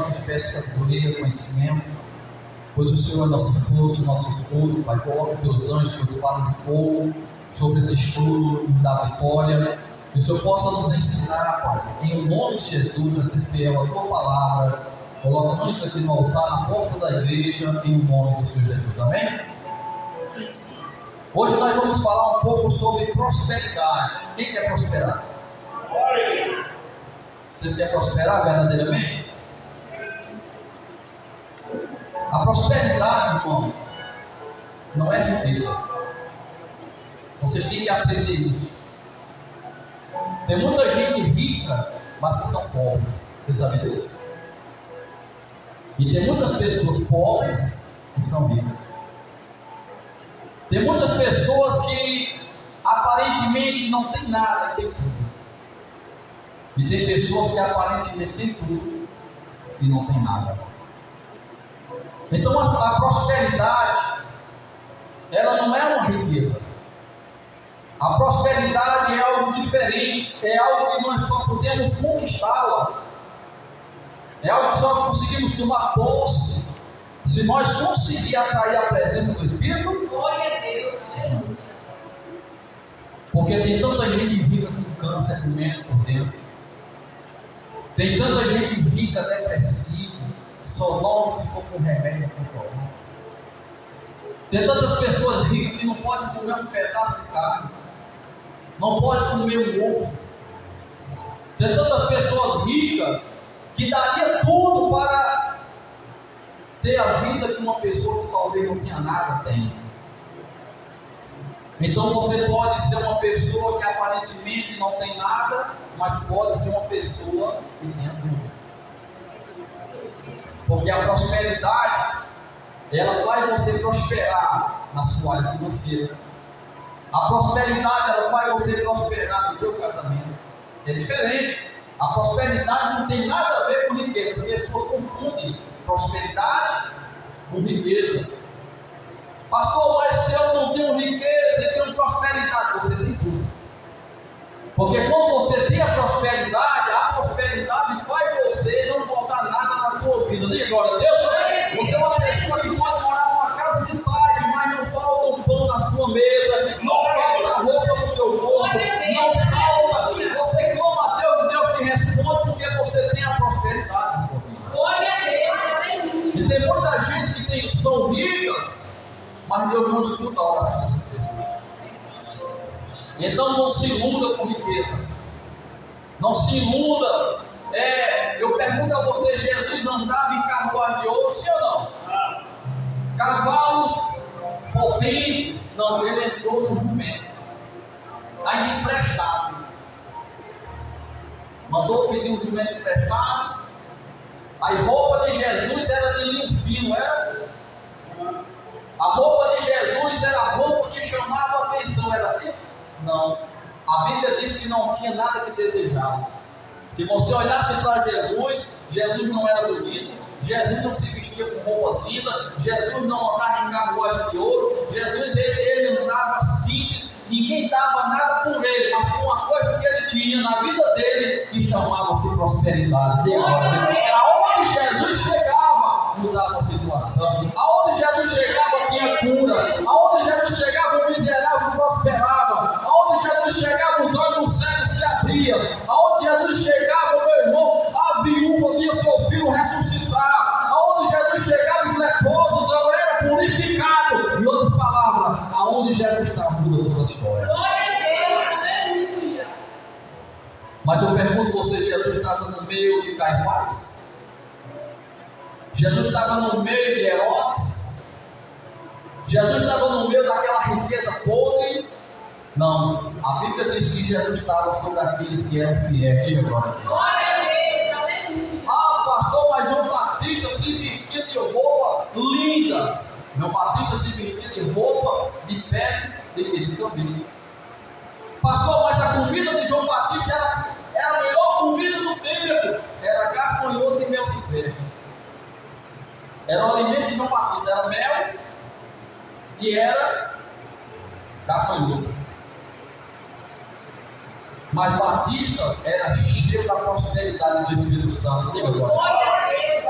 Santo, te peço sabedoria, conhecimento, pois o Senhor é nosso força, nosso escudo. Pai, coloca os teus anjos com espada de fogo sobre esse estudo da vitória, que o Senhor possa nos ensinar, Pai, em nome de Jesus, a ser fiel à tua palavra. Coloca isso aqui no altar, na porta da igreja, em nome do Senhor Jesus, amém? Hoje nós vamos falar um pouco sobre prosperidade. Quem quer prosperar? Vocês querem prosperar verdadeiramente? A prosperidade, irmão, não é riqueza. Vocês têm que aprender isso. Tem muita gente rica, mas que são pobres. Vocês sabem disso? E tem muitas pessoas pobres que são ricas. Tem muitas pessoas que aparentemente não tem nada e tem tudo. E tem pessoas que aparentemente têm tudo e não tem nada. Então a prosperidade, ela não é uma riqueza. A prosperidade é algo diferente, é algo que nós só podemos conquistá-la. É algo que só conseguimos tomar posse se nós conseguirmos atrair a presença do Espírito. Glória a Deus. Porque tem tanta gente rica com câncer comendo por dentro. Tem tanta gente rica depressiva, só logo se for com remédio controlado. Tem tantas pessoas ricas que não podem comer um pedaço de carne, não pode comer um ovo. Tem tantas pessoas ricas que daria tudo para ter a vida que uma pessoa que talvez não tenha nada tem. Então você pode ser uma pessoa que aparentemente não tem nada, mas pode ser uma pessoa que tem tudo. Porque a prosperidade, ela faz você prosperar na sua área financeira. A prosperidade, ela faz você prosperar no teu casamento. É diferente. A prosperidade não tem nada a ver com riqueza. As pessoas confundem prosperidade com riqueza. Pastor, mas se eu não tenho riqueza e tenho prosperidade, você tem tudo. Porque quando você tem a prosperidade faz você não faltar nada na tua vida. Diga glória a Deus. Você é uma pessoa que pode morar numa casa de paz, mas não falta um pão na sua mesa, não falta roupa no teu corpo, não falta. Você clama a Deus e Deus te responde porque você tem a prosperidade na sua vida. Glória a Deus. E tem muita gente que são ricas, mas Deus não escuta a oração dessas pessoas. Então não se iluda com riqueza. Não se iluda. Eu pergunto a você, Jesus andava em carruagem de ouro, sim ou não? Cavalos potentes? Não, ele entrou no jumento. Ainda emprestado. Mandou pedir um jumento emprestado. A roupa de Jesus era de linho fino, era? A roupa de Jesus era a roupa que chamava a atenção, era assim? Não. A Bíblia diz que não tinha nada que desejava. Se você olhasse para Jesus, Jesus não era bonito, Jesus não se vestia com roupas lindas, Jesus não andava em carruagem de ouro, Jesus ele andava simples, ninguém dava nada por ele, mas tinha uma coisa que ele tinha na vida dele que chamava-se prosperidade. Aonde Jesus chegava, mudava a situação. Aonde Jesus chegava, tinha cura. Aonde Jesus chegava, o miserável prosperava. Aonde Jesus chegava, os olhos do cego se abriam. Aonde Jesus chegava, meu irmão, a viúva via seu filho ressuscitar. Aonde Jesus chegava, os leprosos não eram purificados. Em outras palavras, aonde Jesus está, muda toda a história. Glória a Deus. Aleluia. Mas eu pergunto você, Jesus estava no meio de Caifás? Jesus estava no meio de Herodes? Jesus estava no meio daquela riqueza podre? Não, a Bíblia diz que Jesus estava sobre aqueles que eram fiéis. Diga glória a Deus. Glória a Deus. Aleluia. Ah, pastor, mas João Batista se vestia de roupa linda. João Batista se vestia de roupa de pele de cabrito. Pastor, mas a comida de João Batista era a melhor comida do tempo. Era gafanhoto e mel silvestre. Era o alimento de João Batista, era mel e era gafanhoto. Mas Batista era cheio da prosperidade do Espírito Santo. Diga agora. Glória a Deus.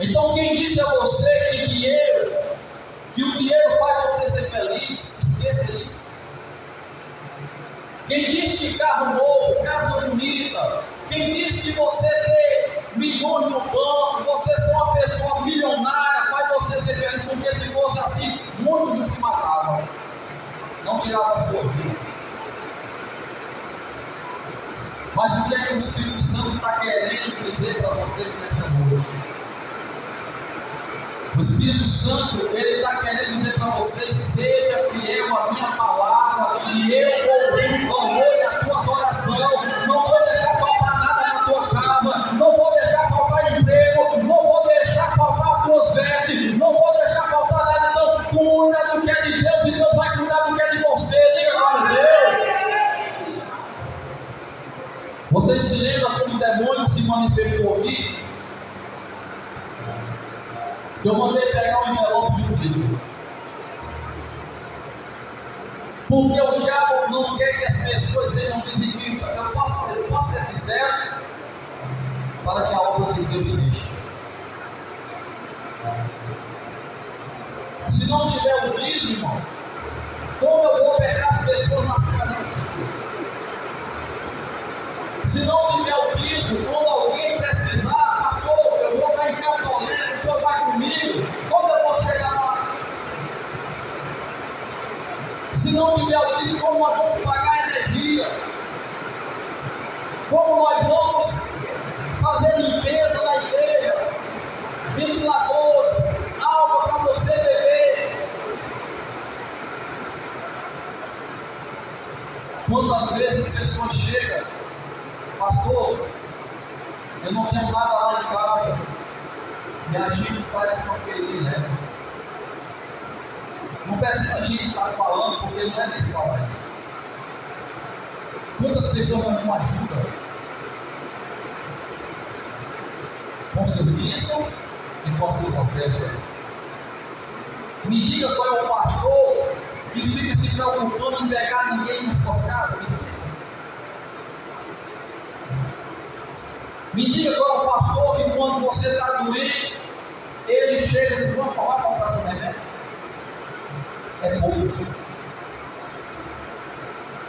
Então quem disse a você que o dinheiro faz você ser feliz, esqueça isso. Quem disse que carro novo, casa bonita, quem disse que você ter milhões no banco, você ser uma pessoa milionária, faz você ser feliz, porque se fosse assim, muitos não se matavam, não tiravam a sua vida. Mas o que é que o Espírito Santo está querendo dizer para você nessa noite? O Espírito Santo, ele está querendo dizer para você: seja fiel à minha palavra, e eu vou ouvir o clamor e a tua oração. Não vou deixar faltar nada na tua casa, não vou deixar faltar emprego, não vou deixar faltar as tuas vestes, não vou deixar faltar nada. Então, cuida do que é de Deus, e Deus vai cuidar do que é de você. Diga glória a Deus. Vocês se lembram como o demônio se manifestou aqui? Eu mandei pegar um envelope de dízimo. Porque o diabo não quer que as pessoas sejam dizimistas. Eu posso ser sincero, para que a obra de Deus feche. Se não tiver o dízimo, irmão, como eu vou pegar as pessoas nas casas das pessoas? Se não tiver o dízimo, quando alguém precisar, pastor, eu vou lá em Catolé, o senhor vai comigo, como eu vou chegar lá? Se não tiver o dízimo, como nós vamos pagar a energia? Como nós vamos fazer limpeza na igreja? Ventiladores, água para você beber. Quantas vezes as pessoas chegam: pastor, eu não tenho nada lá em casa, e a gente faz com aquele, né? Não precisa a gente estar falando, porque não é desse falar isso. Quantas pessoas não ajudam com seus dízimos e com suas ofertas? Me diga qual é o pastor que fica se preocupando em pegar ninguém nas suas casas. Me diga qual é o pastor que quando você está doente, ele chega e diz: vamos falar para comprar seu remédio. É pouco.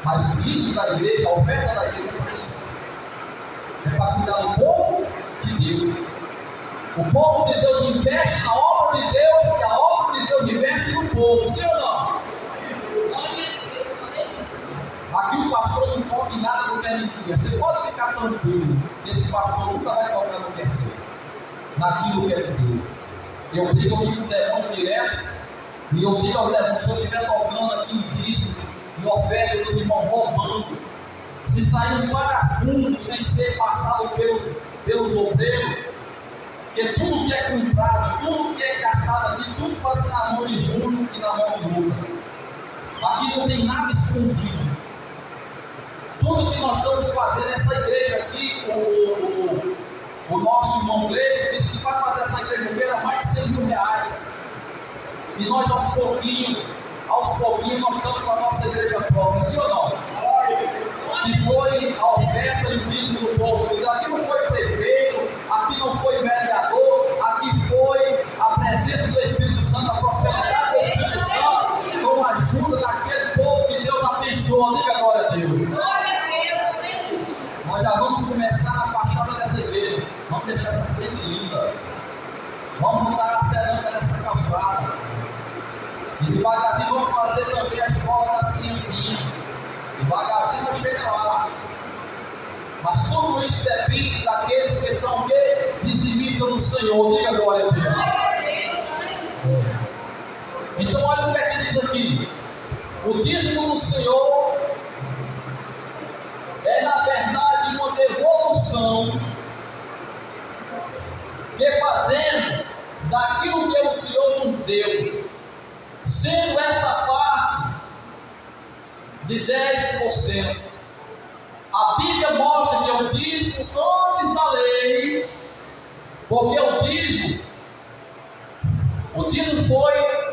Mas o dízimo da igreja, a oferta da igreja é para isso. É para cuidar do povo de Deus. O povo de Deus investe na obra de Deus, e a obra de Deus investe no povo. Sim ou não? Aqui o pastor não toca em nada do que é mentira. Você pode ficar tranquilo. Esse pastor nunca vai tocar no que é seu, naquilo que é de Deus. Eu brigo aqui com o demônio direto. E eu digo aos demônios: se eu estiver tocando aqui em dízimo e oferta dos irmãos roubando, se sair um parafuso sem ser passado pelos obreiros, porque tudo que é comprado, tudo que é gastado aqui, tudo passa na mão de Júnior e na mão de Lucas. Aqui não tem nada escondido. Tudo que nós estamos fazendo, essa igreja aqui, o nosso irmão Gleison disse que vai fazer essa igreja inteira mais de 100 mil reais. E nós aos pouquinhos, nós estamos com a nossa igreja própria, sim ou não? Que foi a oferta e o dízimo do povo. Aqui não foi prefeito, aqui não foi vereador, aqui foi a presença do Espírito Santo, a prosperidade do Espírito Santo, com a ajuda daquele povo que Deus abençoa. Diga glória a Deus. Nós já vamos começar na fachada dessa igreja. Vamos deixar essa frente linda. Vamos botar a cerâmica nessa calçada. E devagarzinho vamos fazer também a escola das criancinhas. Devagarzinho nós chega lá. Mas tudo isso depende daqueles que são o quê? Dizimistas do Senhor. Diga glória a Deus. Então olha o que é que diz aqui. O dízimo do Senhor é na verdade uma devolução que fazemos daquilo que o Senhor nos deu, sendo essa parte de 10%. A Bíblia mostra que é o dízimo antes da lei, porque o dízimo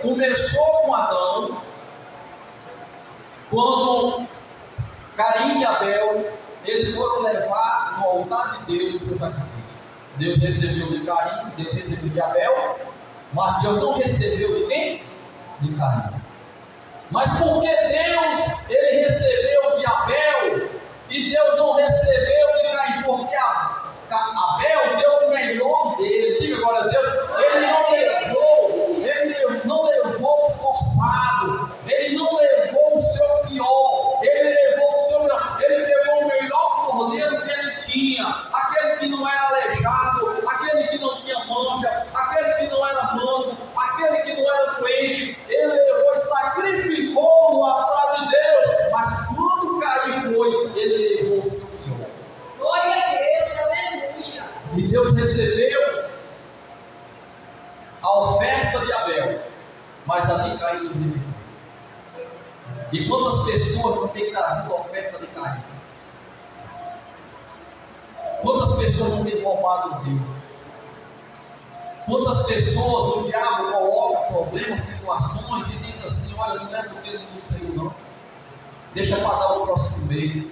começou com Adão, quando Caim e Abel, eles foram levar no altar de Deus o seu sacrifício. Deus recebeu de Caim, Deus recebeu de Abel, mas Deus não recebeu de quem? De Caim. Mas por que Deus, ele recebeu de Abel e Deus não recebeu de Caim? Porque Abel deu o melhor dele. Diga agora, Deus, ele não levou o forçado, ele não levou o seu pior, ele levou o seu melhor, ele pegou o melhor cordeiro que ele tinha, aquele que não era aleijado, aquele que não tinha mancha, aquele que não era manco, aquele que não era doente, ele levou e sacrificou no altar de Deus, mas quando Caim foi, ele levou o seu pior. Glória a Deus, aleluia. E Deus recebeu a oferta de Abel, mas ali Caim nos rejeitou. E quantas pessoas não têm trazido a oferta de Caim? Quantas pessoas não têm roubado Deus? Quantas pessoas o diabo coloca problemas, situações e diz assim: olha, não é do mesmo do Senhor, não. Deixa para dar o próximo mês.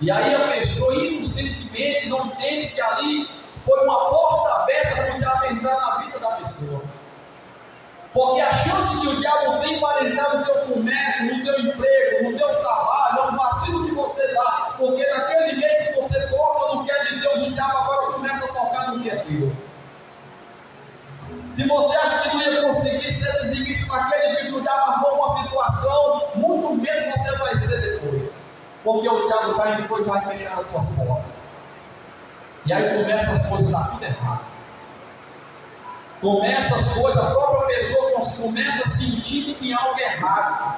E aí a pessoa inocentemente não entende que ali foi uma porta aberta para o diabo entrar na vida da pessoa. Porque a chance que o diabo tem para entrar no teu comércio, no teu emprego, no teu trabalho, é um vacilo que você dá. Porque naquele mês que você toca no que é de Deus, o diabo agora começa a tocar no que é teu. Se você acha que não ia conseguir ser dizimista naquele dia que o diabo armou uma situação, muito menos você vai ser depois. Porque o diabo já entrou e vai fechar as tuas portas. E aí começa as coisas a dar tudo errado. Começa as coisas, a própria pessoa começa a sentir que tem algo errado.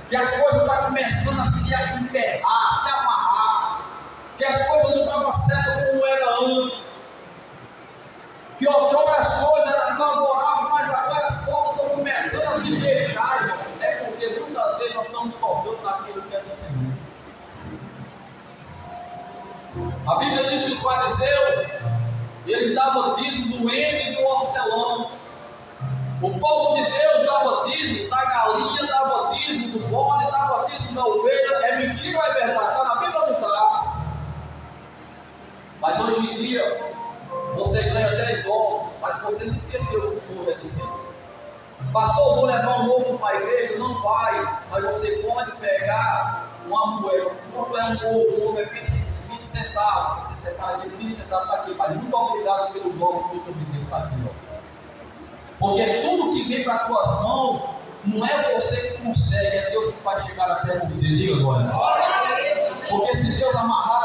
Que as coisas estão começando a se emperrar, se amarrar. Que as coisas não estavam certas como era antes. Que outrora as coisas eram favoráveis, mas agora as portas estão começando a se fechar, irmão. É porque muitas vezes nós estamos tocando naquilo que é do Senhor. A Bíblia diz que os fariseus, eles davam dízimo do heno e do hortelão. O povo de Deus dava dízimo da galinha, dava dízimo do bode, dava dízimo da ovelha. É mentira ou é verdade? Está na Bíblia ou não está? Mas hoje em dia, você ganha 10 ovos, mas você se esqueceu do que o povo é do Senhor. Pastor, vou levar um ovo para a igreja? Não vai, mas você pode pegar uma moeda. Quanto é um ovo? Um ovo é 20 centavos. Você separa de 20 centavos, está aqui. Mas muito obrigado pelos ovos que o Senhor me deu, está aqui. Ó. Porque tudo que vem para as tuas mãos, não é você que consegue, é Deus que vai chegar até você. Diga agora. Porque se Deus amarrar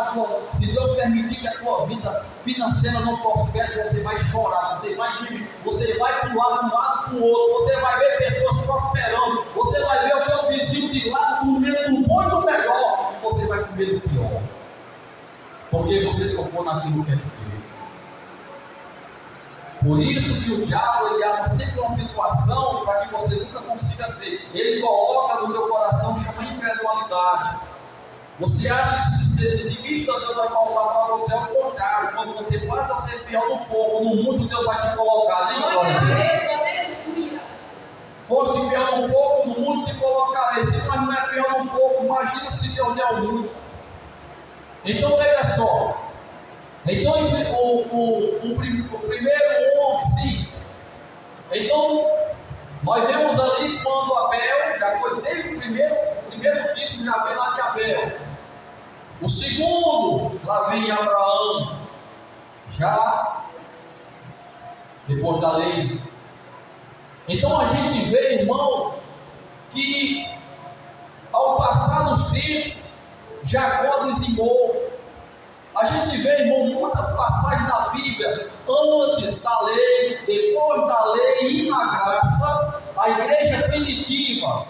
se Deus permitir que a tua vida financeira não prospere, você vai chorar, você vai gemer, você vai pular de um lado para o outro, você vai ver pessoas prosperando, você vai ver o teu vizinho de lado comendo muito melhor, e você vai comer o pior. Porque você tocou naquilo que é de Deus. Por isso que o diabo, ele arma sempre uma situação para que você nunca consiga ser. Ele coloca no teu coração, chama incredulidade. Você acha que se ser dizimista, Deus vai faltar para você, ao contrário. Quando você passa a ser fiel no pouco, no muito, Deus vai te colocar. Diga glória a Deus. Aleluia. Foste fiel no pouco, no muito te colocarei. Se nós não é fiel no pouco, imagina se Deus der o muito. Então veja só. Então o primeiro homem, sim. Então nós vemos ali quando Abel, já foi desde o primeiro dízimo, já vem lá de Abel. O segundo, lá vem Abraão, já depois da lei. Então a gente vê, irmão, que ao passar dos tempos, Jacó dizimou. A gente vê, irmão, muitas passagens na Bíblia, antes da lei, depois da lei e na graça, a igreja primitiva.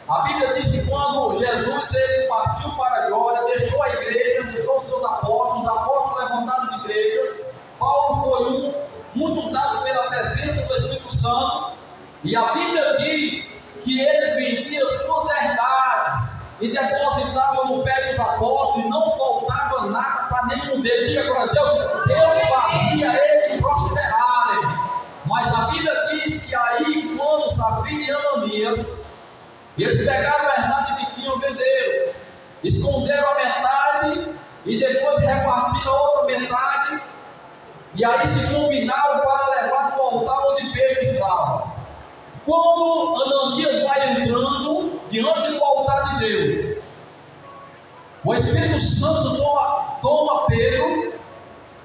A Bíblia diz que quando Jesus ele partiu para a glória, deixou a igreja, deixou os seus apóstolos, os apóstolos levantaram as igrejas. Paulo foi muito usado pela presença do Espírito Santo, e a Bíblia diz que eles vendiam suas herdades e depositavam no pé dos apóstolos, e não faltava nada para nenhum deles. Diga agora, Deus fazia eles prosperarem. Mas a Bíblia diz que aí, quando Safira e Ananias, eles pegaram a herdade que tinham, venderam, esconderam a metade e depois repartiram a outra metade. E aí se combinaram para levar no altar onde Pedro estava. Quando Ananias vai entrando diante do altar de Deus, o Espírito Santo toma Pedro,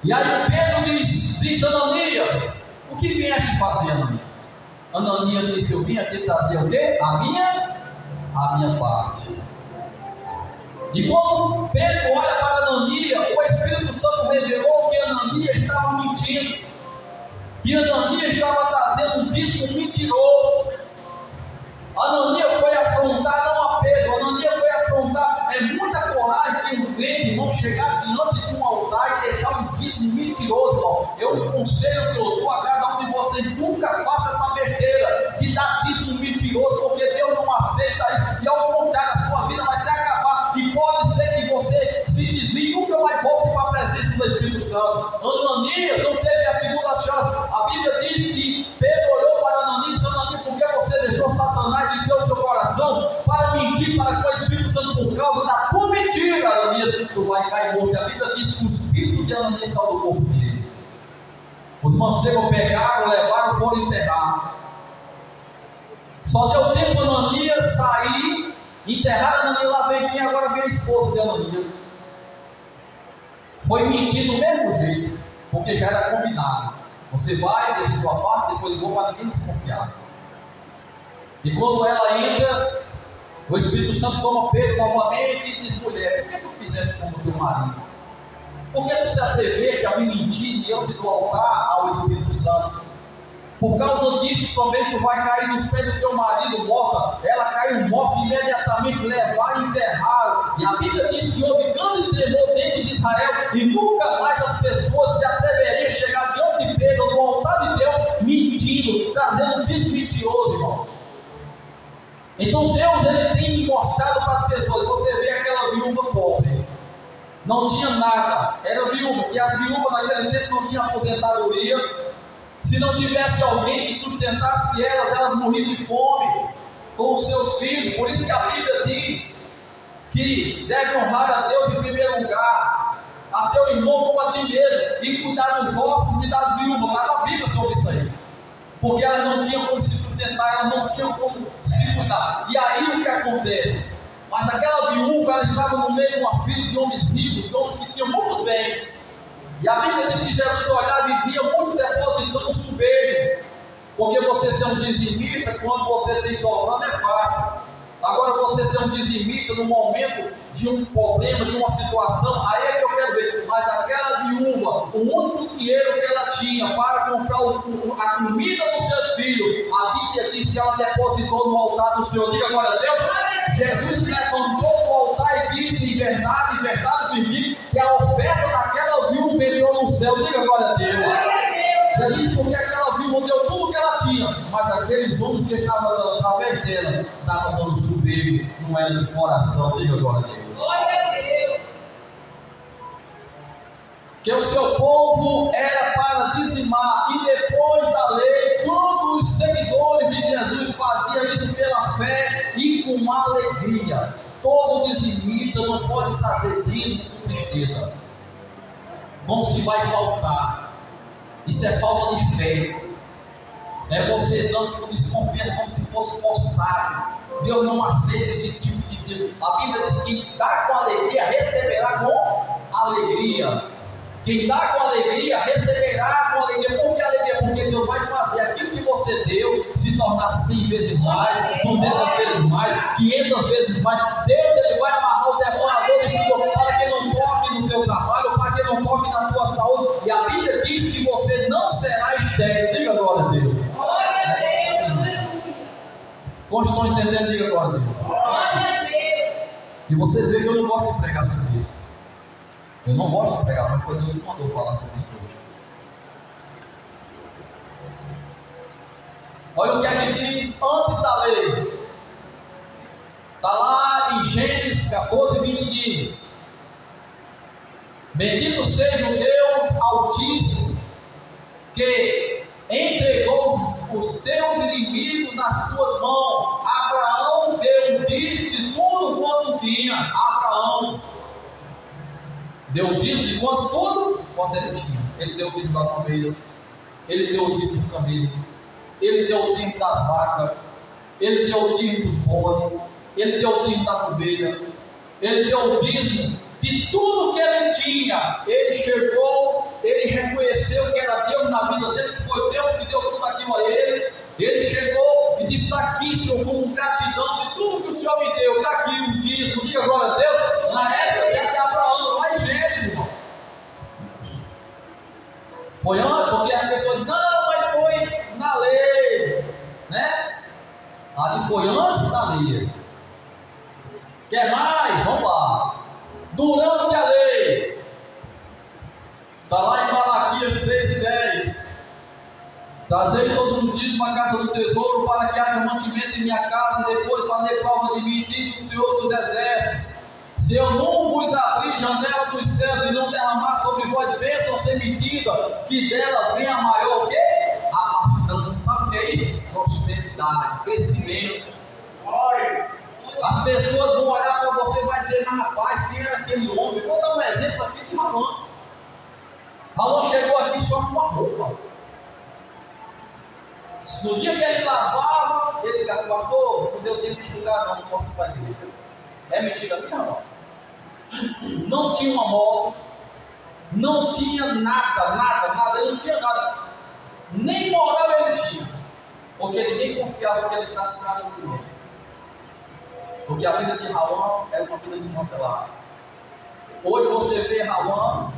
e aí Pedro diz Ananias, o que vieste fazer, Ananias? Ananias disse, eu vim aqui trazer o quê? A minha parte. E quando Pedro olha para Ananias, o Espírito Santo revelou que Ananias estava mentindo, que Ananias estava trazendo um dízimo mentiroso. Ananias foi afrontar, não a Pedro, Ananias foi afrontar. É muita coragem que um crente não chegar diante de um altar e deixar um dízimo mentiroso, irmão. Eu aconselho que eu dou a cada um de vocês, nunca faça essa besteira de dar dízimo mentiroso, porque Deus não aceita isso, e ao contrário, a sua vida vai se acabar, e pode ser que você se desvie e nunca mais volte para a presença do Espírito Santo. Ananias não teve a segunda chance. A Bíblia diz que Pedro olhou para Ananias e disse, Ananias, por que você deixou Satanás encher o seu coração para mentir para com o Espírito Santo por causa da tua mentira, Ananias? Tu vai cair morto. A Bíblia diz que o espírito de Ananias saiu do corpo dele. Os mancebos pegaram, levaram, foram enterrar. Só deu tempo Ananias sair, enterrar Ananias, lá vem quem? Agora vem a esposa de Ananias. Foi mentir do mesmo jeito, porque já era combinado. Você vai, deixa sua parte, depois ligou para ninguém desconfiar. E quando ela entra, o Espírito Santo toma Pedro novamente e diz, mulher, por que tu fizeste como teu marido? Por que tu se atreveste a vir mentir diante do altar ao Espírito Santo? Por causa disso também tu vai cair nos pés do teu marido morta. Ela caiu morta, imediatamente levaram e enterraram. E a Bíblia diz que houve grande tremor dentro de Israel, e nunca mais as pessoas se atreveriam a chegar diante de Pedro, no altar de Deus, mentindo, trazendo dízimo mentiroso, irmão. Então Deus, ele tem mostrado para as pessoas. Você vê aquela viúva pobre, não tinha nada, era viúva, porque as viúvas naquele tempo não tinham aposentadoria. Se não tivesse alguém que sustentasse elas morriam de fome com os seus filhos. Por isso que a Bíblia diz que deve honrar a Deus em primeiro lugar, a teu irmão como a ti mesmo, e cuidar dos órfãos e das viúvas. Lá na Bíblia sobre isso aí, porque elas não tinham como se sustentar, elas não tinham como se cuidar. E aí o que acontece? Mas aquela viúva, ela estava no meio de uma filha de homens ricos, de homens que tinham muitos bens. E a Bíblia diz que Jesus olhava e via muitos depositando subejo. Porque você ser um dizimista, quando você tem sobrando, é fácil. Agora você ser um dizimista no momento de um problema, de uma situação, aí é que eu quero ver. Mas aquela viúva, o único dinheiro que ela tinha para comprar a comida dos seus filhos, a Bíblia diz que ela depositou no altar do Senhor. Diga agora, Deus, Jesus se levantou do altar e disse, em verdade, vos digo, que a oferta daquela viúva entrou no céu. Diga agora, Deus. Ele diz porque aquela viúva deu tudo o que ela tinha, mas aqueles homens que estavam dando através dela, estavam dando subejo, não era de coração. Diga agora, Deus. Glória a Deus. Que o seu povo era para dizimar, e depois da lei, quando os seguidores de Jesus faziam isso pela fé e com alegria. Todo dizimista não pode trazer dízimo com tristeza. Não se vai faltar. Isso é falta de fé. É você dando com desconfiança, como se fosse forçado. Deus não aceita esse tipo de Deus. A Bíblia diz que dá com alegria, receberá com alegria. Quem dá com alegria, receberá com alegria. Por que alegria? Porque Deus vai fazer aquilo que você deu se tornar 100 vezes mais, 200 vezes mais, 500 vezes mais. Deus, ele vai amarrar o devorador destruidor para que não toque no teu trabalho, para que não toque na tua saúde. E a Bíblia diz que você não será estéril. Diga agora, Deus. Glória a Deus. Aleluia. Quantos estão entendendo? Diga agora, Deus. Glória a Deus. E vocês veem que eu não gosto de pregar sobre isso. Eu não gosto de pregar, mas foi Deus que mandou falar sobre isso hoje. Olha o que é que diz antes da lei. Está lá em Gênesis 14, 20 diz: bendito seja o Deus Altíssimo, que entregou os teus inimigos nas tuas mãos. Abraão deu dízimo de tudo quanto tinha. Abraão deu dízimo de quanto? Tudo quanto ele tinha. Ele deu o dízimo das ovelhas, ele deu o dízimo do camelo, ele deu o dízimo das vacas, ele deu o dízimo dos bodes, ele deu o dízimo das ovelhas, ele deu o dízimo de tudo que ele tinha. Ele chegou, ele reconheceu que era Deus na vida dele, que foi Deus que deu tudo aquilo a ele. Ele chegou e disse: está aqui, Senhor, com gratidão de tudo que o Senhor me deu. Está aqui o dízimo, diga glória a Deus. Na época já de Abraão, lá em Gênesis, irmão. Foi antes, porque as pessoas dizem: não, mas foi na lei, né? Ali foi antes da lei. Quer mais? Vamos lá. Durante a lei, está lá em Malaquias 3:10. Trazei todos os dias uma casa do tesouro, para que haja mantimento em minha casa, e depois fazer prova de mim, diz o Senhor dos Exércitos. Se eu não vos abrir janela dos céus e não derramar sobre vós bênção sem medida, que dela venha maior o quê? Abastança. Sabe o que é isso? Prosperidade, crescimento. As pessoas vão olhar para você e vai dizer: mas rapaz, quem era aquele homem? Vou dar um exemplo aqui de Ramon. Ramon chegou aqui só com uma roupa. No dia que ele lavava, ele disse: pastor, não deu tempo de enxugar, não posso ir para a igreja. É mentira, não. Não tinha uma moto, não tinha nada, ele não tinha nada. Nem moral ele tinha, porque ninguém confiava que ele estava curado no primeiro. Porque a vida de Rawan era uma vida de martelado. Hoje você vê Rawan,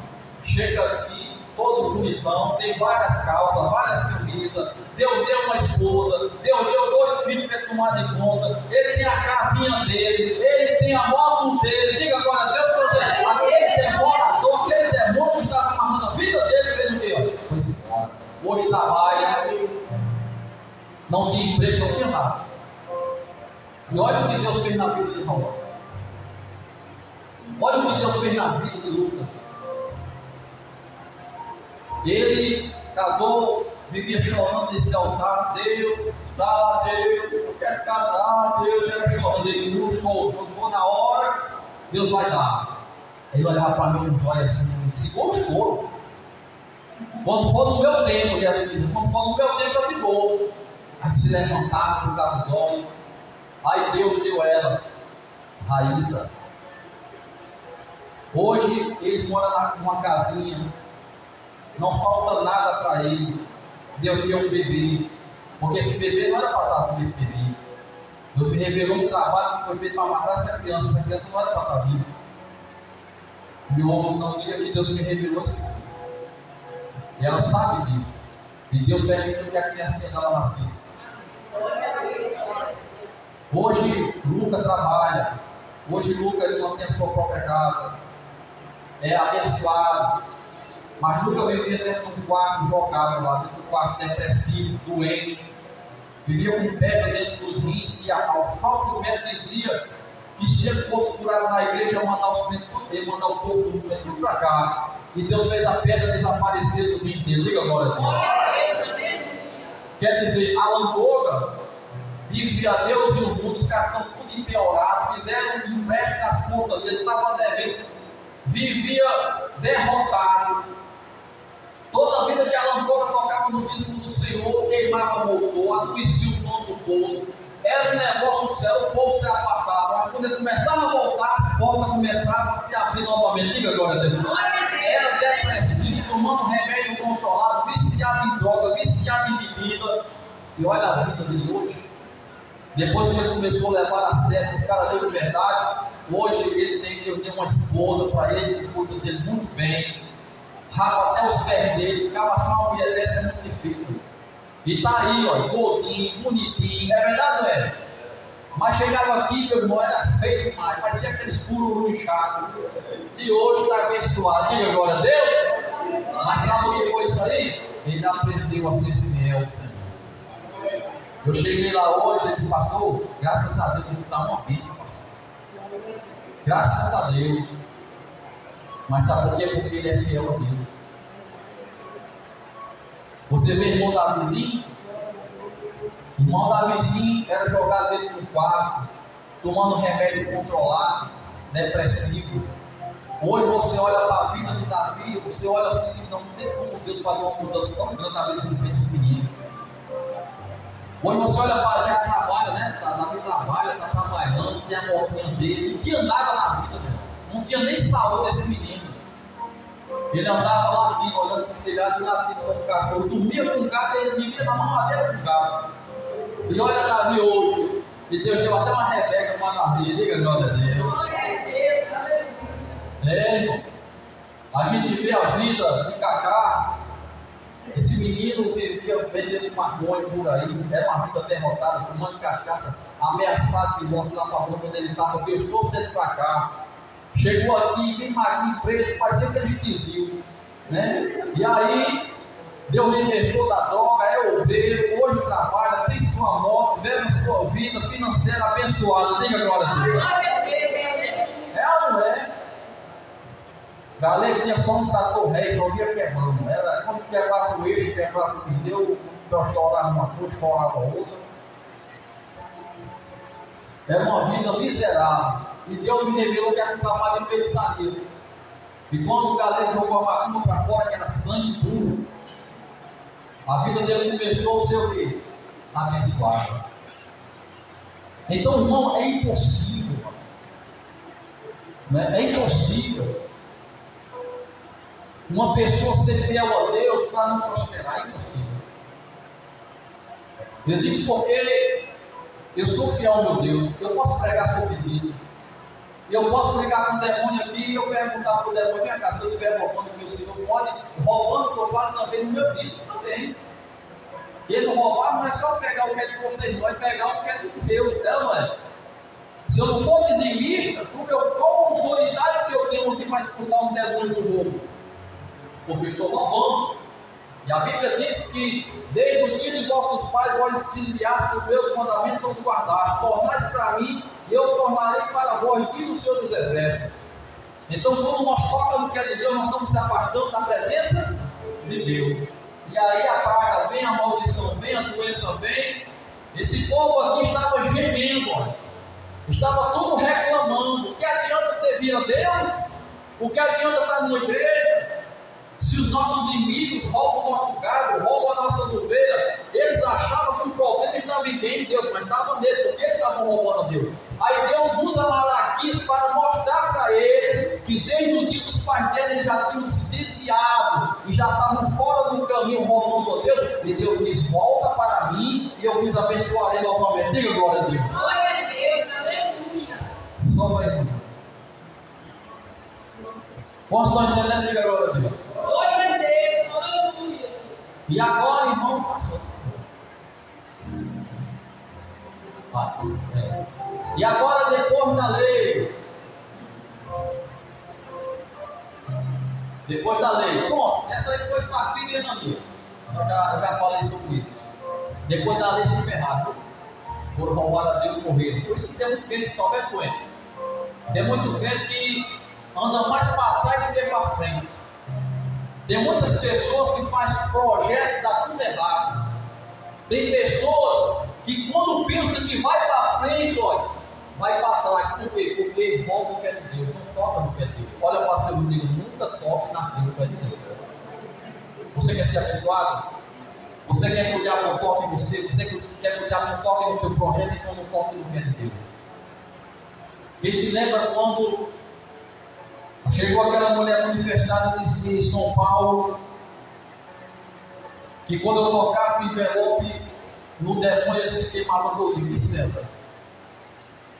chega aqui, todo bonitão, tem várias calças, várias camisas, Deus deu uma esposa, Deus deu 2 filhos para tomar de conta, ele tem a casinha dele, ele tem a moto dele. Diga agora a Deus, porque aquele devorador, aquele demônio que estava amarrando a vida dele, fez o quê? Foi embora. Hoje trabalha, não tinha emprego, não tinha nada. E olha o que Deus fez na vida de Raul. Olha o que Deus fez na vida de Lucas. Ele casou, vivia chorando nesse altar: Deus, dá, Deus, eu quero casar, Deus, era chorando. Ele não chorou, quando for na hora, Deus vai dar. Ele olhava para mim e olha assim, segura o choro. Quando for no meu tempo, ele diz, quando for no meu tempo eu te dou. Aí se levantava, jogava os olhos. Aí Deus deu ela, Raíssa. Hoje eles moram numa casinha, não falta nada para eles. Deus deu um bebê, porque esse bebê não era para estar com esse bebê. Deus me revelou um trabalho que foi feito para matar essa criança não era para estar viva. E o não diga que Deus me revelou isso. E ela sabe disso. E Deus permitiu que a criancinha dela nascesse. Hoje Luca trabalha, hoje Luca ele não tem a sua própria casa, é abençoado, mas Luca vivia dentro de um quarto jogado lá, dentro de um quarto depressivo, doente, vivia com pedra dentro dos rins, e o próprio médico dizia que se ele fosse curado na igreja, ia mandar o povo dos crentes tudo para cá, e Deus fez a pedra desaparecer dos rins dele. Liga agora a Deus. Quer dizer, Alan Boga vive a Deus e o mundo, os caras estão tudo empeorados, fizeram um empréstimo nas contas dele, estava devendo, vivia derrotado. Toda a vida que Alan Boga tocava no dízimo do Senhor, queimava motor, adoecia o dono do poço, era um negócio sério, o povo se afastava, mas quando ele começava a voltar, as portas começavam a se abrir novamente. Diga agora a Deus. Era depressivo, tomando remédio controlado, viciado em droga, viciado em bebida. E olha a vida dele hoje. Depois que ele começou a levar a sério, os caras deu liberdade. Hoje ele tem uma esposa para ele que cuida dele muito bem, rapa até os pés dele. Ficava achando uma mulher dessa é muito difícil. E está aí, ó, gordinho, bonitinho, é verdade, não é? Mas chegava aqui, meu irmão, era feio demais, parecia aqueles cururu inchados. E hoje está abençoado. Diga agora a Deus. Mas sabe o que foi isso aí? Ele aprendeu a ser fiel, Senhor. Eu cheguei lá hoje, ele disse: pastor, graças a Deus, ele está uma bênção, pastor. Graças a Deus. Mas sabe por quê? Porque ele é fiel a Deus. Você vê irmão Davizinho? Irmão Davizinho era jogado dentro do quarto, tomando remédio controlado, depressivo. Hoje você olha para a vida de Davi, você olha assim, não tem como Deus fazer uma mudança tão grande na vida do filho desse menino. Hoje você olha para já trabalha, né? Trabalha, está trabalhando, tem a morrinha dele, não tinha nada na vida, né? Não tinha nem saúde desse menino. Ele andava latindo, olhando para os telhados, latindo como um cachorro, dormia com o gato, ele vivia na mamadeira com o gato. E olha Davi hoje, e Deus deu até uma Rebeca para Davi, diga glória a Deus. Glória a Deus, aleluia. Irmão, a gente vê a vida de Cacá. Esse menino vivia vendendo maconha por aí, era uma vida derrotada, fumando cachaça, ameaçado de morte lá para a rua quando ele estava, eu estou sendo para cá. Chegou aqui, bem magrinho, preto, parecia que ele esquisito, né? E aí, Deus libertou da droga, é obreiro, hoje trabalha, tem sua moto, vive a sua vida financeira abençoada, diga glória a Deus. Glória a Deus, aleluia. É ou não é? Galera tinha só um trator ré, só via quebrando. Era quando quebrava o eixo, quebrava o pneu, estourava uma coisa, estourava outra. Era uma vida miserável. E Deus me revelou que era um trabalho de feitiçaria. E quando o galera jogou a macumba para fora, que era sangue puro, a vida dele começou a ser o quê? Abençoada. Então, irmão, é impossível. Né? É impossível uma pessoa ser fiel a Deus para não prosperar, é impossível. Eu digo porque eu sou fiel ao meu Deus, eu posso pregar sobre isso. Eu posso brigar com o demônio aqui e eu perguntar para o demônio, minha casa, se eu estiver roubando o que o Senhor pode, roubando que eu falo também no meu dízimo também. Ele não roubar não é só pegar o que é de vocês, não é pegar o que é de Deus, não é? Se eu não for dizimista, qual a autoridade que eu tenho aqui para expulsar um demônio do roubo? Porque eu estou roubando. E a Bíblia diz que desde o dia de vossos pais vós desviaste os meus mandamentos e os guardaste. Tornais para mim e eu tornarei para vós, diz o Senhor dos Exércitos. Então, quando nós tocamos no que é de Deus, nós estamos se afastando da presença de Deus. E aí a praga vem, a maldição vem, a doença vem. Esse povo aqui estava gemendo, olha. Estava tudo reclamando. O que adianta você vir a Deus? O que adianta estar numa igreja? Se os nossos inimigos roubam o nosso gado, roubam a nossa ovelha, eles achavam que o problema estava em quem? Deus, mas estava nele, porque eles estavam roubando a Deus. Aí Deus usa Malaquias para mostrar para eles que desde o dia dos pais deles eles já tinham se desviado e já estavam fora do caminho roubando a Deus. E Deus diz: volta para mim e eu vos abençoarei novamente. Diga glória a Deus. Glória a Deus, aleluia. Só vai vir. Quantos estão entendendo? Diga glória a Deus. Glória a Deus, aleluia. E agora, irmão, pastor. E agora, depois da lei. Depois da lei. Pronto, essa aí foi Safira e Anania. Eu já falei sobre isso. Depois da lei se ferraram. Foram roubar a Deus e morreram. Por isso que tem muito crente que só vê doente. Tem muito crente que anda mais para trás do que para frente. Tem muitas pessoas que fazem projetos e dá tudo errado. Tem pessoas que quando pensam que vai para frente, olha, vai para trás. Por quê? Porque roubam o que é de Deus, não toca no que é de Deus. Olha para seu amigo, nunca toque naquilo que é de Deus. Você quer ser abençoado? Você quer cuidar com toque em você? Você quer cuidar com toque no teu projeto, então não toque no que é de Deus. Quem se lembra quando chegou aquela mulher manifestada de São Paulo, que quando eu tocava o envelope no demônio, ele se queimava todinho? Quem se lembra?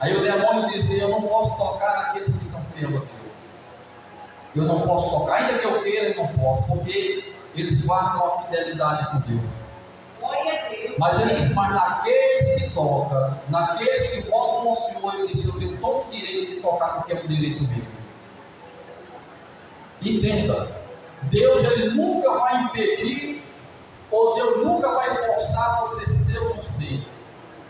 Aí o demônio dizia: eu não posso tocar naqueles que são fiéis a Deus. Eu não posso tocar, ainda que eu queira, eu não posso, porque eles guardam a fidelidade com Deus. Glória a Deus. Mas ele diz: mas naqueles que tocam, naqueles que voltam ao Senhor, ele diz: eu tenho todo o direito de tocar, porque é um direito meu. Entenda, Deus ele nunca vai impedir, ou Deus nunca vai forçar você ser ou não ser.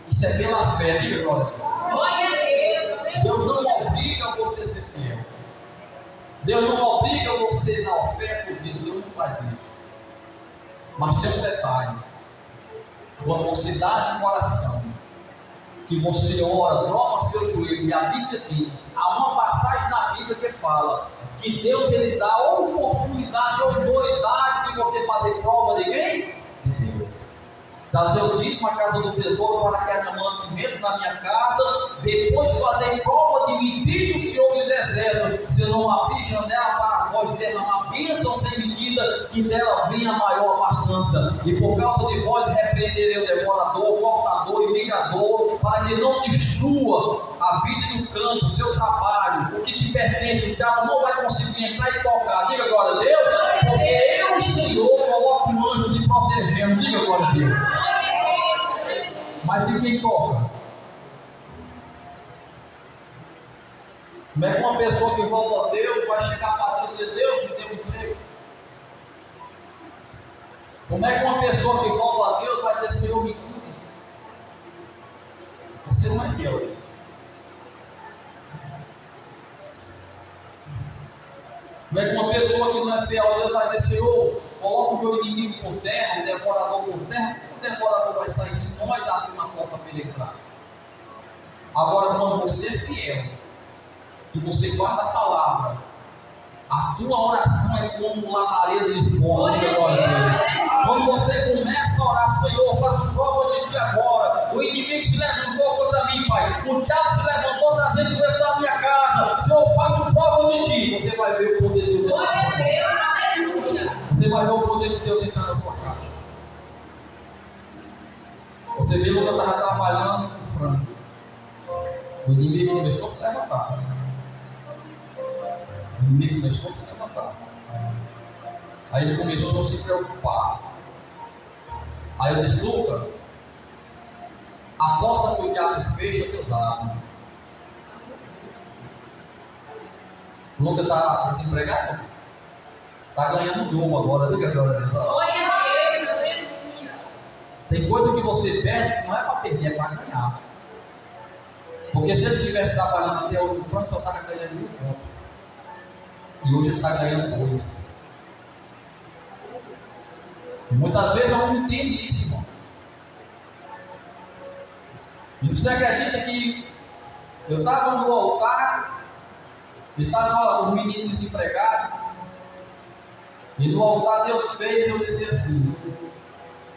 Isso é pela fé, diga glória a Deus. Glória a Deus, aleluia. Deus não obriga você a ser fiel. Deus não obriga você a dar oferta por Deus. Deus não faz isso. Mas tem um detalhe: quando você dá de coração, que você ora, dobra seu joelho, e a Bíblia diz, há uma passagem na Bíblia que fala que Deus ele dá oportunidade, autoridade de você fazer prova de quem? De Deus. Trazer o dízimo à casa do tesouro para que haja mantimento na minha casa, depois fazer prova de mim, diz o Senhor dos Exércitos, se eu não abrir janela para vós derramar bênção sem medida, que dela venha maior abastança, e por causa de vós repreenderei o devorador, cortador e migrador, para que não destrua a vida do campo, o seu trabalho, o que te pertence, o diabo não vai conseguir entrar e tocar. Diga glória a Deus, porque eu, Senhor, coloco um anjo me protegendo. Diga glória a Deus. Mas e quem toca? Como é que uma pessoa que volta a Deus vai chegar para Deus e dizer: Deus, me dê um emprego? Como é que uma pessoa que volta a Deus vai dizer: Senhor, me cuide? Você não é Deus. Como é que uma pessoa que não é fiel a Deus vai dizer: Senhor, coloca o meu inimigo por terra, o devorador por terra? O devorador vai sair se nós abrirmos uma porta para ele entrar. Agora, quando você é fiel, e você guarda a palavra, a tua oração é como um labaredo de fome. Quando você começa a orar: Senhor, faço prova de ti agora. O inimigo se levantou contra mim, Pai. O diabo se levantou trazendo doença na minha casa. Senhor, faço prova de ti. Você vai ver o poder de Deus entrar na sua casa. Você vai ver o poder de Deus entrar na sua casa. Você viu quando eu estava trabalhando com o frango. O inimigo começou a se levantar. O inimigo começou a se levantar. Aí ele começou a se preocupar. Aí eu disse: Luca, a porta que o diabo fecha, Deus abre. Luca está desempregado? Está ganhando dom agora. Diga glória a Deus. Tem coisa que você perde que não é para perder, é para ganhar. Porque se ele estivesse trabalhando até hoje, o Franco só estava ganhando 1.000 pontos. E hoje ele está ganhando 2. E muitas vezes eu não entendo isso, irmão. E você acredita que eu estava no altar, e estava o menino desempregado, e no altar Deus fez eu dizer assim: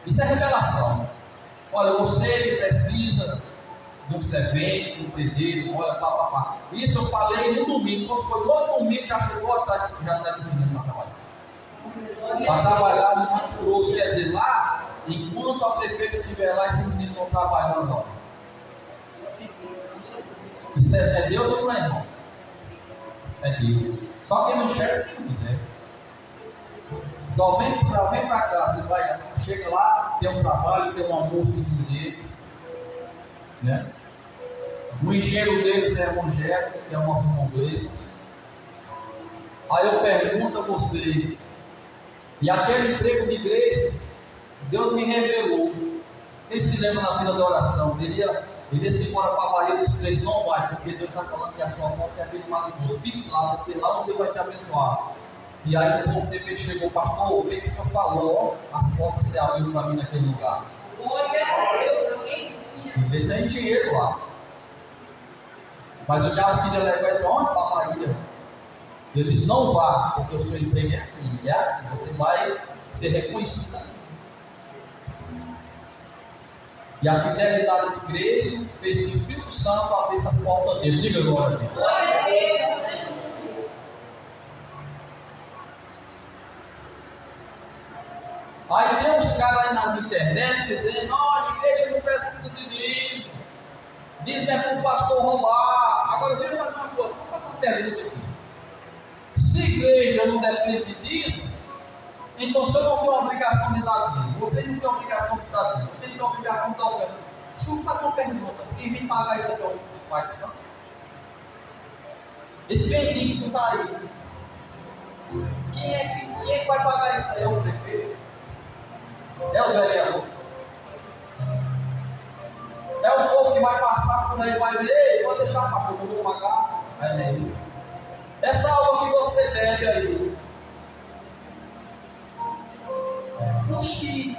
isso é revelação. Olha, você que precisa de um servente, de um pedreiro, olha, pá. Isso eu falei no domingo. Quando foi no outro domingo, já chegou atrás, já está menino para trabalhar. Para trabalhar no Mato Grosso, quer dizer, lá, enquanto a prefeita estiver lá, esse menino não trabalhando, ó. Isso é Deus ou não é, irmão? É Deus. Só quem não enxerga quem não quiser. Só vem para casa, vai, chega lá, tem um trabalho, tem um almoço deles, né? O engenheiro deles é evangélico, que é o nosso irmão Gleison. Aí eu pergunto a vocês, e aquele emprego de Gleison, Deus me revelou. Quem se lembra na fila da oração? Ele ia se embora para a Bahia dos Três, não vai, porque Deus está falando que a sua porta é aquele Mato Grosso. Fique lá, porque lá onde Deus vai te abençoar. E aí o povo de chegou: pastor, o que o senhor falou? As portas se abriram para mim naquele lugar. Glória a Deus, aleluia. E vê se tem dinheiro lá. Mas o diabo queria levar ele para onde? Para a Bahia. Eu disse: não vá, porque o seu emprego é aqui. E aqui você vai ser reconhecido. E a fidelidade de Cristo fez que o Espírito Santo abrisse a porta dele. Diga agora. Glória a Deus, aleluia. Aí tem uns caras aí nas internet dizendo: olha, a igreja não precisa de dízimo. Dízimo é para o pastor roubar. Agora eu venho fazer uma coisa, vou fazer uma pergunta aqui. Se a igreja não depende de dízimo, então se eu não tenho a obrigação de dar dízimo, vocês não têm a obrigação de dar dízimo, vocês não têm a obrigação de dar oferta. Deixa eu fazer uma pergunta: quem vem pagar isso aqui é o Pai de Santo? Esse vendinho que está aí, quem é que vai pagar isso aí? É o prefeito? É o vereador? É o povo que vai passar por aí e vai dizer: ei, pode deixar, pastor, eu vou pagar. É ele. Essa água que você bebe aí, acho que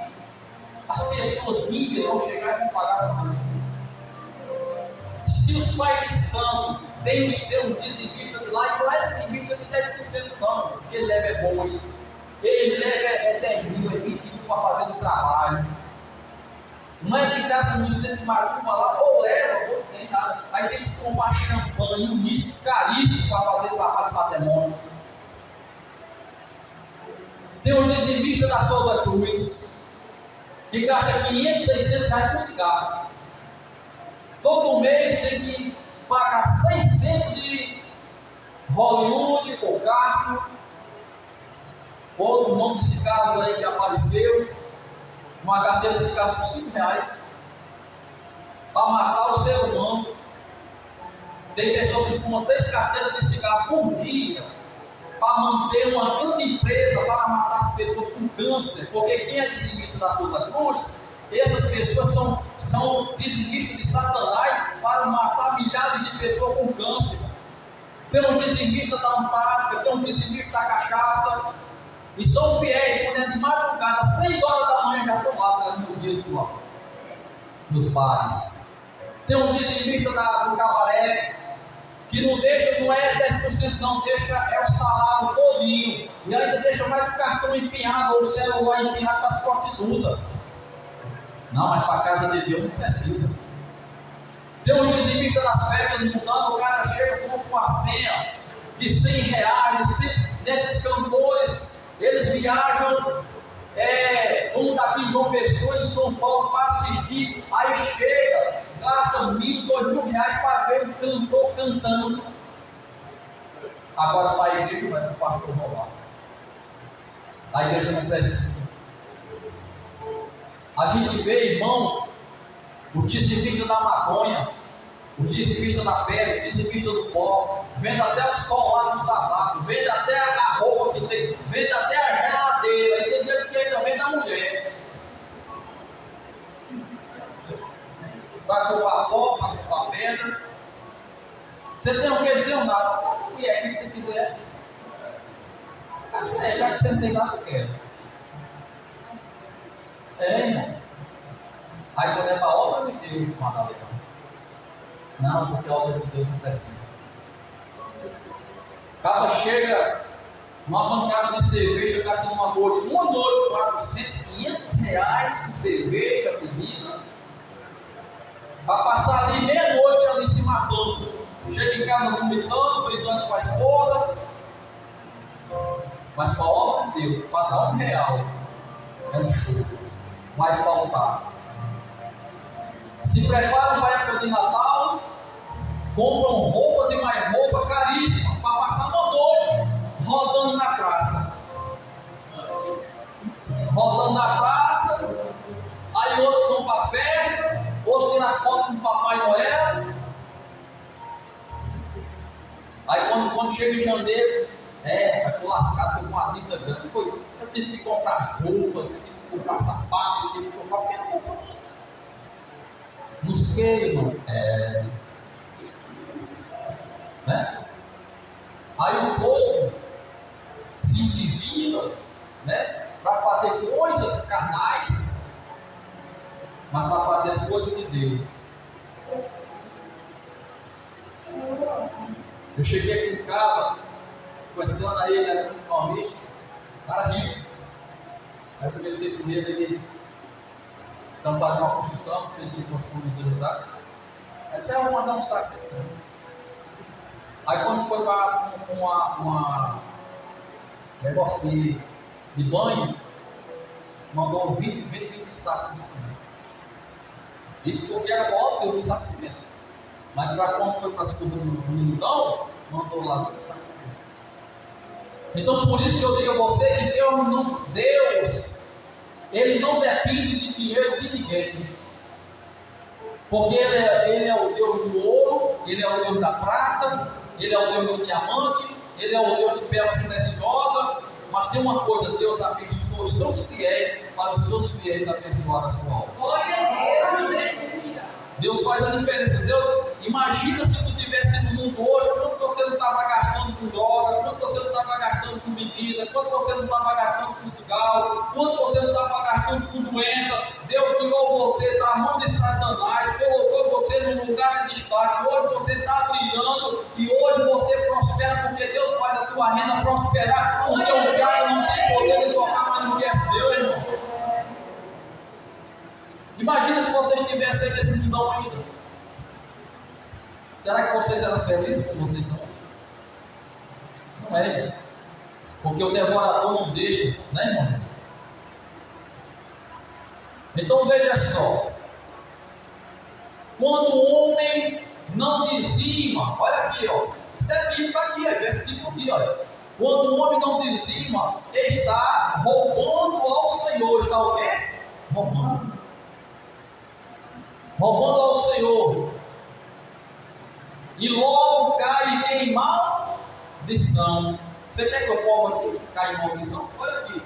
as pessoas ímpias vão chegar e vão pagar para você. Se os pais de santos Tem uns dizimistas de lá, e não é dizimista de 10% não, porque ele leva é boi, ele leva 10 mil, 20 mil para fazer o trabalho. Não é de graça no centro de macumba lá, ou leva, ou tem nada. Aí tem que comprar champanhe, um uísque caríssimo para fazer trabalho para demônios. Tem um dizimista da Souza Cruz, que gasta 500, 600 reais por cigarro. Todo mês tem que pagar 600 de Hollywood ou carro, outro nome de cigarro aí que apareceu, uma carteira de cigarro por 5 reais, para matar o ser humano. Tem pessoas que fumam 3 carteiras de cigarro por dia, para manter uma grande empresa para matar as pessoas com câncer, porque quem é dizimista da Souza Cruz, essas pessoas são dizimistas de Satanás para matar milhares de pessoas com câncer. Tem um dizimista da Antártica, tem um dizimista da cachaça, e são fiéis, quando é de madrugada, 6 horas da manhã já estão lá no dia do lá, nos bares. Tem um dizimista do cabaré, que não deixa, não é 10% não, deixa é o salário todinho, e ainda deixa mais o cartão empenhado ou o celular empenhado para a prostituta. Não, mas para a casa de Deus não precisa. Tem um dizimista das festas mudando, o cara chega com uma senha de 100 reais, desses cantores, eles viajam, um daqui em João Pessoa, em São Paulo, para assistir, aí chega, gasta 1.000, 2.000 reais para ver o cantor cantando. Agora para a igreja vai para o pastor roubar. A igreja não precisa. A gente vê, irmão, o dizimista da maconha, o dizimista da pele, o dizimista do pó, vende até os colares do sapato, vende até a roupa que tem, vende até a geladeira, e tem Deus que ainda vende a mulher. Vai comprar pó, vai comprar pedra. Você tem o que? Ele tem nada. Faça o que é que você quiser. Já que você não tem nada, eu quero. Irmão. Aí quando é para a obra de Deus, manda levar. Não, porque a obra de Deus não precisa. O cara chega numa bancada de cerveja, gasta uma noite, 400, 500 reais com cerveja, bebida, para passar ali meia-noite ali se matando. Chega em casa vomitando, brigando com a esposa. Mas para a obra de Deus, para dar R$1, é um show. Vai faltar. Se preparam para a época de Natal, compram roupas e mais roupa caríssima para passar uma noite rodando na praça. Rodando na praça, aí outros vão para a festa, outros tiram foto com o Papai Noel. Aí quando chega em janeiro, eu estou lascado, com uma dívida grande, eu tive que comprar roupas, eu tive que comprar sapatos, eu tive que comprar porque não comprou antes. Nos que, irmão? Né? Aí o povo se endivida, né, para fazer coisas carnais, mas para fazer as coisas de Deus. Eu cheguei com um cara, conversando a ele, era um palmista, cara rico. Aí eu conversei com ele, estamos fazendo uma construção, se ele tinha construído de lugar. Aí disse, eu vou mandar um saco assim. Aí quando foi para uma negócio de banho, mandou 20 sacos de cimento. Isso porque era bom ter um saco de cimento. Mas para quando foi para as curvas do milhão, mandou lá 20 sacos de cimento. Então por isso que eu digo a você que Deus, Ele não depende de dinheiro de ninguém. Porque ele é o Deus do ouro, Ele é o Deus da prata, Ele é o Deus do diamante, Ele é o Deus de pérolas preciosas. Mas tem uma coisa, Deus abençoa os seus fiéis, para os seus fiéis abençoar a sua alma. Glória a Deus, aleluia. Deus faz a diferença. Deus, imagina se tu estivesse no mundo hoje, quanto você não estava gastando com droga, quanto você não estava gastando com bebida, quanto você não estava gastando com cigarro, quanto você não estava gastando com doença. Deus tirou você da mão de Satanás, colocou você num lugar de destaque. Hoje você está brilhando hoje você prospera porque Deus faz a tua renda prosperar, porque o diabo não tem poder de tocar mais no que é seu, irmão. Imagina se vocês tivessem nesse mundão ainda. Será que vocês eram felizes como vocês são? Não é, porque o devorador não deixa, né, irmão? Então veja só, quando o homem não dizima, olha aqui, ó, isso é bíblico aqui, é versículo aqui, olha. Quando o homem não dizima, está roubando ao Senhor, está o quê? Roubando. Roubando ao Senhor. E logo cai em maldição. Você quer que eu povo aqui caia em maldição? Olha aqui.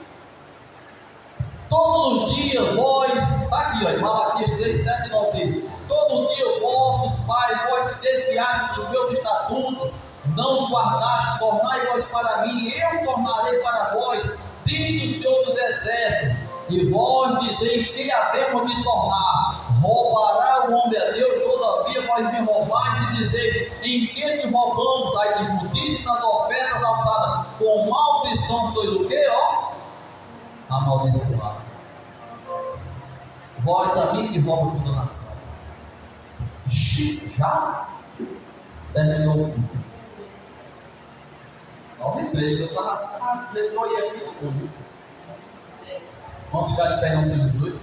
Todos os dias vós, está aqui, olha, Malaquias 3, 7 e 9 diz: todo dia vossos pais, vós se desviaste dos meus estatutos, não os guardaste, tornai-vos para mim, eu tornarei para vós, diz o Senhor dos Exércitos. E vós dizeis: que havemos de tornar? Roubará o homem a Deus, todavia vós me roubais e dizeis: em que te roubamos? Aí diz: no dízimo das ofertas alçadas, com maldição sois o que, ó? Amaldiçoado. Vós a mim que rouba toda a nação. Já? Terminou. 9:3, eu estava lembrou aí aqui. Vamos ficar de pé em nome de Jesus.